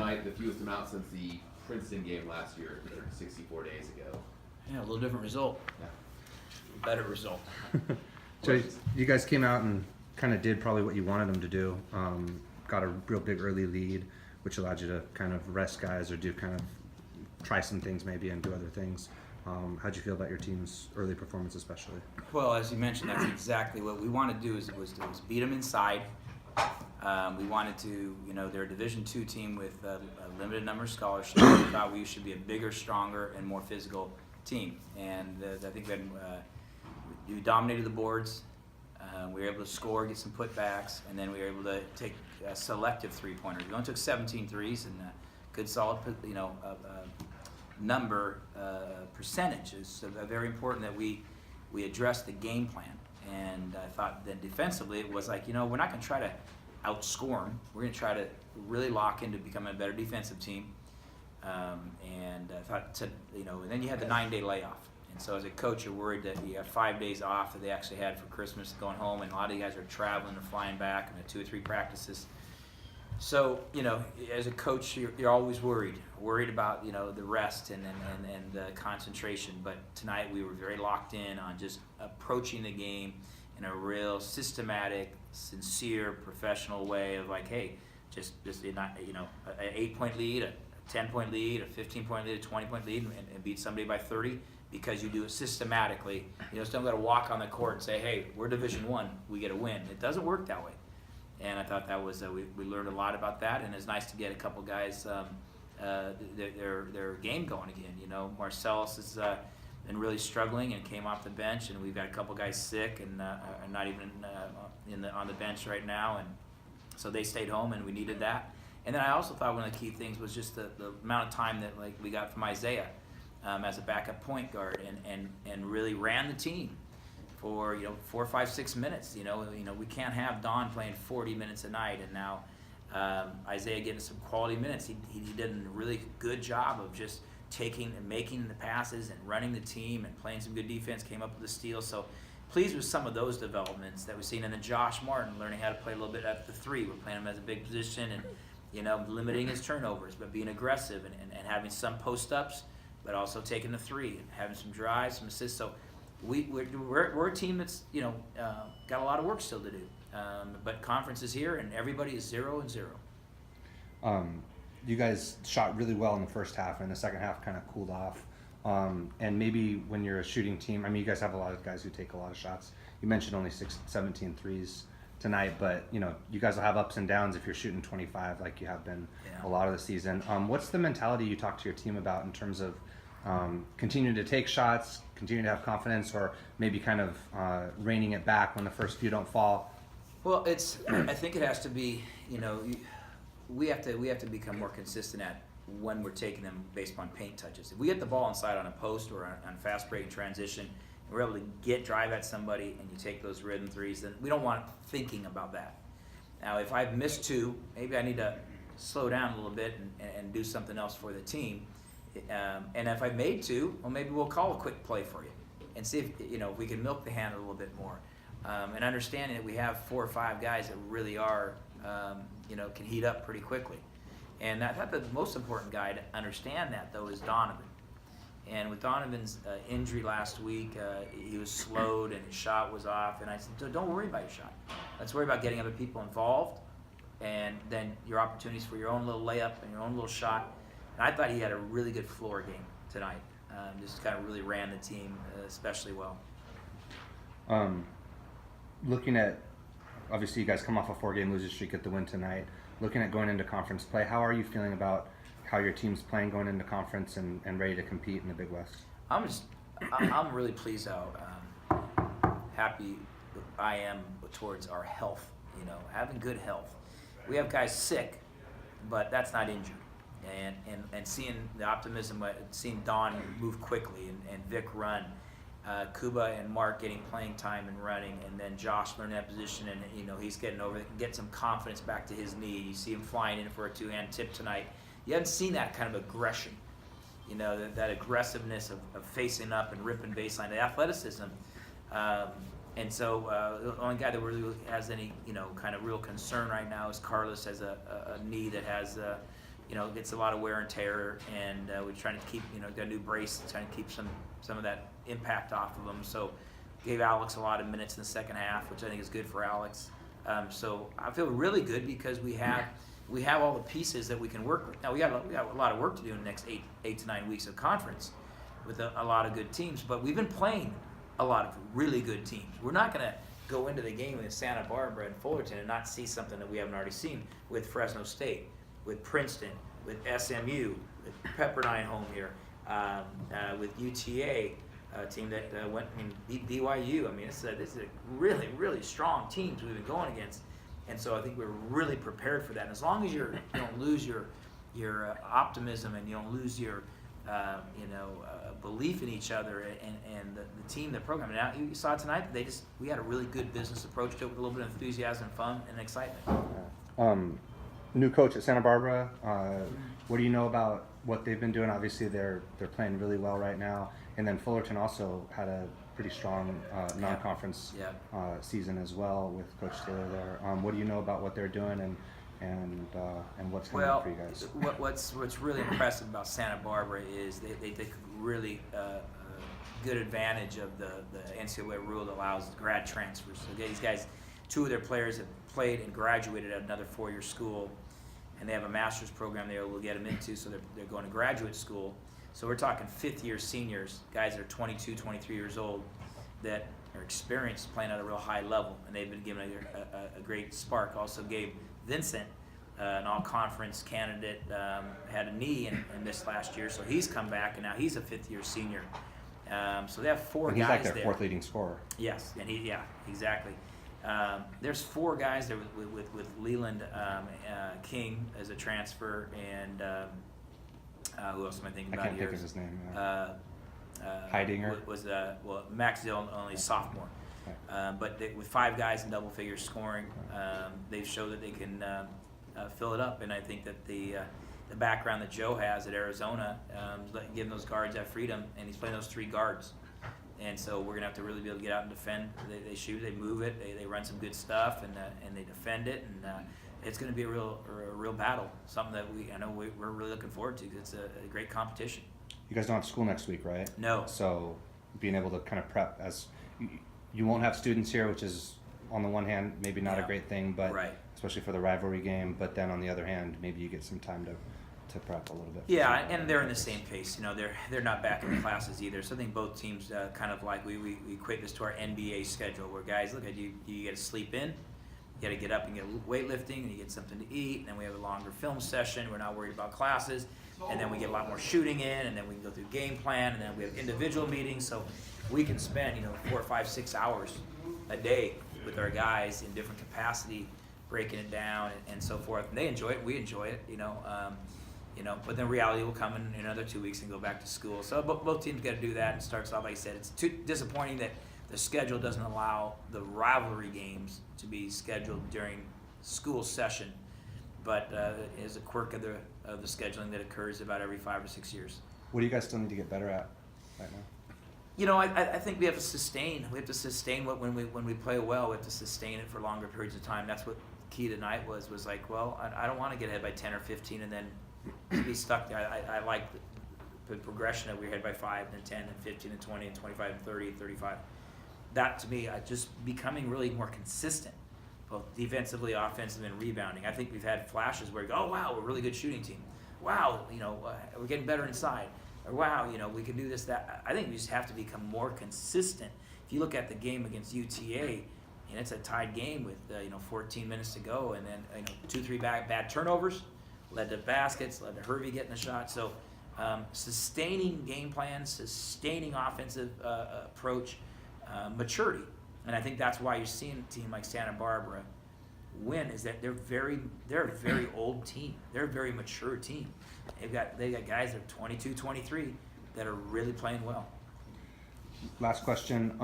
tonight, the fewest amount since the Princeton game last year, 64 days ago. Yeah, a little different result. Yeah. Better result. So you guys came out and kind of did probably what you wanted them to do. Got a real big early lead, which allowed you to kind of rest guys or do kind of try some things maybe and do other things. How'd you feel about your team's early performance especially? Well, as you mentioned, that's exactly what we wanted to do was beat them inside. We wanted to, they're a Division II team with a limited number of scholarships. We thought we should be a bigger, stronger, and more physical team. And I think we dominated the boards. We were able to score, get some putbacks, and then we were able to take selective three-pointers. We only took 17 threes, and good, solid, number percentage is very important that we address the game plan. And I thought that defensively it was like, we're not going to try to outscore them. We're going to try to really lock into becoming a better defensive team. And I thought, and then you had the 9-day layoff. And so as a coach, you're worried that you have 5 days off that they actually had for Christmas going home, and a lot of you guys are traveling or flying back and 2 or 3 practices. So, as a coach, you're always worried about, the rest and the concentration. But tonight we were very locked in on just approaching the game in a real systematic, sincere, professional way of like, hey, just an 8-point lead, a 10-point lead, a 15-point lead, a 20-point lead, and beat somebody by 30 because you do it systematically. You just don't got to walk on the court and say, hey, we're Division I, we get a win. It doesn't work that way. And I thought that was we learned a lot about that, and it's nice to get a couple guys their game going again. Marcellus has been really struggling and came off the bench, and we've got a couple guys sick and not even on the bench right now, and so they stayed home, and we needed that. And then I also thought one of the key things was just the amount of time that we got from Isaiah as a backup point guard, and really ran the team for 4, 5, 6 minutes. We can't have Don playing 40 minutes a night, and now Isaiah getting some quality minutes. He did a really good job of just taking and making the passes and running the team and playing some good defense. Came up with a steal. So pleased with some of those developments that we've seen. And then Josh Martin learning how to play a little bit at the 3. We're playing him as a big position and limiting his turnovers, but being aggressive and having some post ups, but also taking the 3 and having some drives, some assists. So we're a team that's got a lot of work still to do, but conference is here and everybody is 0-0. You guys shot really well in the first half, and the second half kind of cooled off. And maybe when you're a shooting team, you guys have a lot of guys who take a lot of shots. You mentioned only 17 threes tonight, but you guys will have ups and downs if you're shooting 25 like you have been a lot of the season. What's the mentality you talk to your team about in terms of continuing to take shots, continuing to have confidence, or maybe kind of reining it back when the first few don't fall? Well, I think it has to be, we have to become more consistent at when we're taking them based upon paint touches. If we get the ball inside on a post or on fast break and transition, and we're able to drive at somebody and you take those rhythm threes, then we don't want thinking about that. Now, if I've missed 2, maybe I need to slow down a little bit and do something else for the team. And if I made 2, well, maybe we'll call a quick play for you and see if we can milk the hand a little bit more. And understanding that we have 4 or 5 guys that really are, can heat up pretty quickly. And I thought the most important guy to understand that, though, is Donovan. And with Donovan's injury last week, he was slowed and his shot was off. And I said, don't worry about your shot. Let's worry about getting other people involved, and then your opportunities for your own little layup and your own little shot. And I thought he had a really good floor game tonight. Just kind of really ran the team especially well. Looking at, obviously you guys come off a 4-game losing streak at the win tonight. Looking at going into conference play, how are you feeling about how your team's playing going into conference and ready to compete in the Big West? I'm really pleased how happy I am towards our health, having good health. We have guys sick, but that's not injured. And seeing the optimism, seeing Don move quickly and Vic run, Kuba and Mark getting playing time and running, and then Josh learning that position, and he's getting over it, get some confidence back to his knee. You see him flying in for a 2-hand tip tonight. You haven't seen that kind of aggression, that aggressiveness of facing up and ripping baseline, the athleticism. And so the only guy that really has any kind of real concern right now is Carlos has a knee that has gets a lot of wear and tear, and we're trying to keep, got a new brace, trying to keep some of that impact off of him. So gave Alex a lot of minutes in the second half, which I think is good for Alex. So I feel really good because we have all the pieces that we can work with. Now we got a lot of work to do in the next 8 to 9 weeks of conference with a lot of good teams, but we've been playing a lot of really good teams. We're not going to go into the game with Santa Barbara and Fullerton and not see something that we haven't already seen with Fresno State, with Princeton, with SMU, with Pepperdine home here, with UTA, a team that went and beat BYU. I mean, this is a really, really strong teams we've been going against, and so I think we're really prepared for that. And as long as you don't lose your optimism and you don't lose your belief in each other and the team, the program. Now you saw tonight, we had a really good business approach to it with a little bit of enthusiasm, fun, and excitement. New coach at Santa Barbara. What do you know about what they've been doing? Obviously, they're playing really well right now. And then Fullerton also had a pretty strong non-conference season as well with Coach Taylor there. What do you know about what they're doing and what's coming up for you guys? What's really impressive about Santa Barbara is they take really good advantage of the NCAA rule that allows grad transfers. So these guys, 2 of their players have played and graduated at another 4-year school, and they have a master's program they will get them into, so they're going to graduate school. So we're talking 5th-year seniors, guys that are 22, 23 years old, that are experienced playing at a real high level, and they've been given a great spark. Also Gabe Vincent, an all-conference candidate, had a knee in this last year, so he's come back, and now he's a 5th-year senior. So they have 4 and guys he's like there. their 4th leading scorer. Yes, and exactly. There's 4 guys there with Leland King as a transfer, and who else am I thinking about I can't here? think of his name. Heidinger was Max Dill, only sophomore. But with 5 guys in double figure scoring, they've showed that they can fill it up. And I think that the background that Joe has at Arizona, giving those guards that freedom, and he's playing those 3 guards. And so we're gonna have to really be able to get out and defend. They shoot, they move it, they run some good stuff, and they defend it, and it's gonna be a real battle. Something that we're really looking forward to, because it's a great competition. You guys don't have school next week, right? No. So being able to kind of prep, as you won't have students here, which is on the one hand maybe not a great thing, but especially for the rivalry game. But then on the other hand, maybe you get some time to prep a little bit. Yeah, and they're in the same pace. They're not back in the classes either. So I think both teams kind of like we equate this to our NBA schedule, where guys, look at you get to sleep in, you got to get up and get weightlifting, and you get something to eat, and then we have a longer film session. We're not worried about classes, and then we get a lot more shooting in, and then we can go through game plan, and then we have individual meetings. So we can spend 4, 5, 6 hours a day with our guys in different capacity, breaking it down and so forth. And they enjoy it, we enjoy it, but then reality will come in another 2 weeks and go back to school. So both teams got to do that, and starts off, like I said, it's too disappointing that the schedule doesn't allow the rivalry games to be scheduled during school session, but it is a quirk of the scheduling that occurs about every 5 or 6 years. What do you guys still need to get better at right now? I think we have to sustain. We have to sustain when we play well. We have to sustain it for longer periods of time. That's what key tonight was like. Well, I don't want to get ahead by 10 or 15 and then be stuck there. I like the progression that we're ahead by 5 and 10 and 15 and 20 and 25 and 30 and 35. That to me, just becoming really more consistent, both defensively, offensively, and rebounding. I think we've had flashes where you go, oh wow, we're a really good shooting team. Wow, we're getting better inside. Or wow, we can do this, that. I think we just have to become more consistent. If you look at the game against UTA, and it's a tied game with 14 minutes to go, and then 2, 3 bad turnovers led to baskets, led to Hervey getting the shot. So sustaining game plans, sustaining offensive approach, maturity, and I think that's why you're seeing a team like Santa Barbara win. Is that they're a very old team. They're a very mature team. They got guys that are 22, 23 that are really playing well. Last question.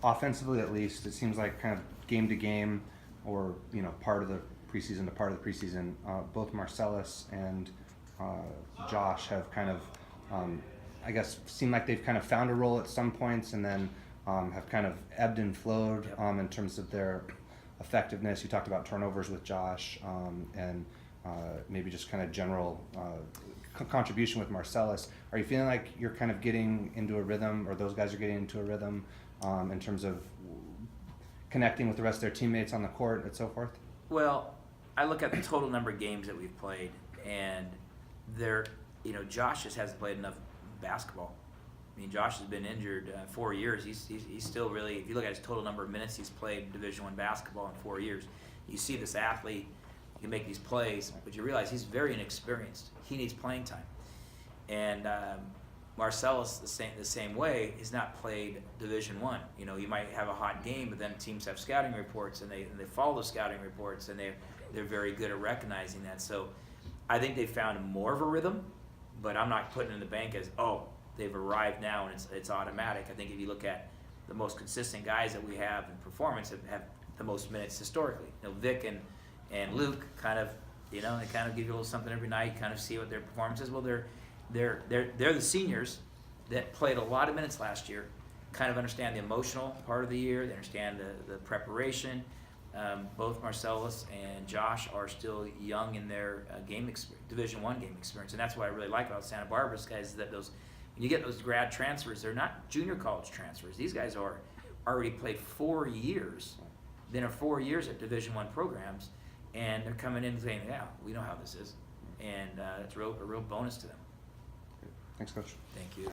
Offensively, at least, it seems like kind of game to game, or part of the preseason to part of the preseason. Both Marcellus and Josh have kind of, I guess, seemed like they've kind of found a role at some points, and then have kind of ebbed and flowed in terms of their effectiveness. You talked about turnovers with Josh, and maybe just kind of general contribution with Marcellus. Are you feeling like you're kind of getting into a rhythm, or those guys are getting into a rhythm in terms of connecting with the rest of their teammates on the court and so forth? Well, I look at the total number of games that we've played, and Josh just hasn't played enough basketball. I mean, Josh has been injured 4 years. He's still really, if you look at his total number of minutes he's played Division I basketball in 4 years, you see this athlete, he can make these plays, but you realize he's very inexperienced. He needs playing time. And Marcellus, the same way, has not played Division I. You might have a hot game, but then teams have scouting reports, and they follow the scouting reports, and they're very good at recognizing that. So I think they found more of a rhythm, but I'm not putting it in the bank as, oh, they've arrived now and it's automatic. I think if you look at the most consistent guys that we have in performance have the most minutes historically. Vic and Luke kind of, they kind of give you a little something every night, kind of see what their performance is. Well, they're the seniors that played a lot of minutes last year, kind of understand the emotional part of the year, they understand the preparation. Both Marcellus and Josh are still young in their Division I game experience, and that's what I really like about Santa Barbara's guys is that when you get those grad transfers, they're not junior college transfers. These guys are already played 4 years, then are 4 years at Division I programs, and they're coming in and saying, yeah, we know how this is, and it's a real bonus to them. Thanks, Coach. Thank you.